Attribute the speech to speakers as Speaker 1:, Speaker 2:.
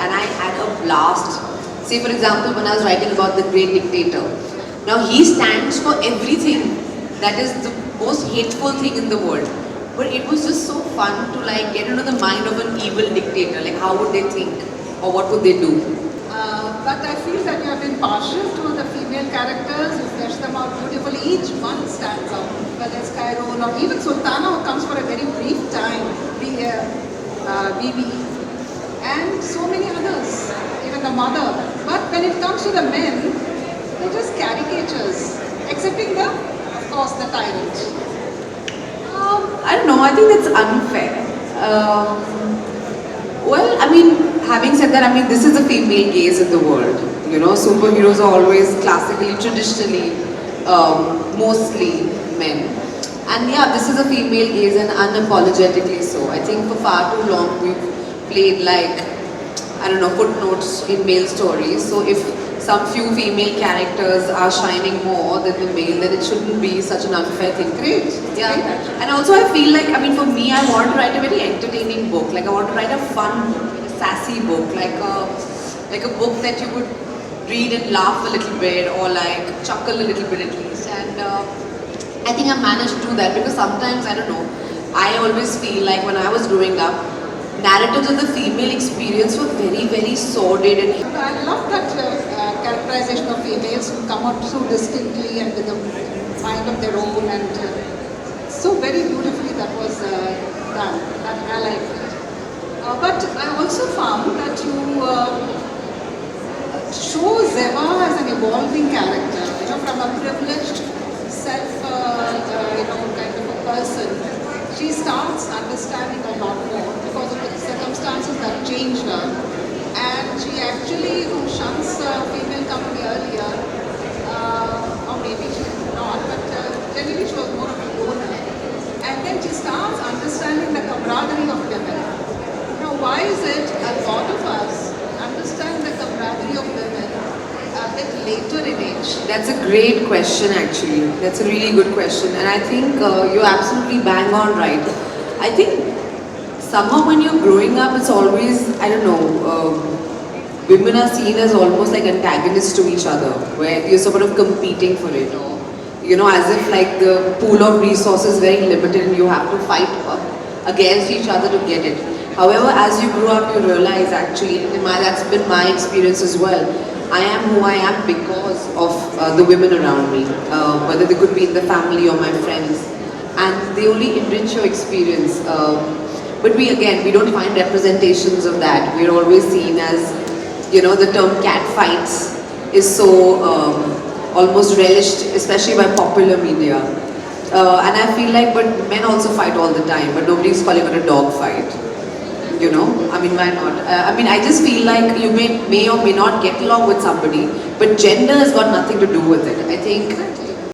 Speaker 1: and I had a blast. Say for example, when I was writing about the great dictator, now he stands for everything that is the most hateful thing in the world. But it was just so fun to like get into the mind of an evil dictator. Like how would they think, or what would they do?
Speaker 2: But I feel that you have been partial to the female characters. You flesh them out beautifully. Each one stands out. Whether it's Khairul or even Sultana, who comes for a very brief time. Bibi, and so many others. Even the mother. But when it comes to the men, they're just caricatures, excepting of course, the tyrant.
Speaker 1: I don't know, I think that's unfair. Well, I mean, having said that, I mean, this is a female gaze in the world. You know, superheroes are always classically, traditionally, mostly men. And yeah, this is a female gaze and unapologetically so. I think for far too long we've played like, I don't know, footnotes in male stories. So if some few female characters are shining more than the male, then it shouldn't be such an unfair thing.
Speaker 2: Great.
Speaker 1: Yeah. And also I feel like, I mean, for me, I want to write a very entertaining book. Like I want to write a fun, sassy book, like a book that you would read and laugh a little bit, or like chuckle a little bit at least. And I think I managed to do that because sometimes, I don't know, I always feel like when I was growing up, narratives of the female experience were very, very sordid. And
Speaker 2: I love that characterization of females who come out so distinctly and with a mind of their own, and so very beautifully that was done. I liked it. But I also found that you show Zeva as an evolving character, you know, from a privileged kind of a person. She starts understanding a lot more because of the circumstances that changed her, and she actually shuns female company earlier, or maybe she did not, but generally she was more of a loner, and then she starts understanding the camaraderie of women. Now why is it a lot of us understand the camaraderie of women a bit later in age?
Speaker 1: That's a great question actually. That's a really good question, and I think you're absolutely bang on right. I think somehow when you're growing up, it's always, I don't know, women are seen as almost like antagonists to each other, where you're sort of competing for it, or you know, as if like the pool of resources is very limited and you have to fight against each other to get it. However, as you grow up, you realize actually, that's been my experience as well. I am who I am because of the women around me, whether they could be in the family or my friends, and they only enrich your experience. But we don't find representations of that. We're always seen as, you know, the term cat fights is so almost relished, especially by popular media. And I feel like, but men also fight all the time, but nobody's calling it a dog fight. You know, I mean, why not? I mean, I just feel like you may or may not get along with somebody, but gender has got nothing to do with it. I think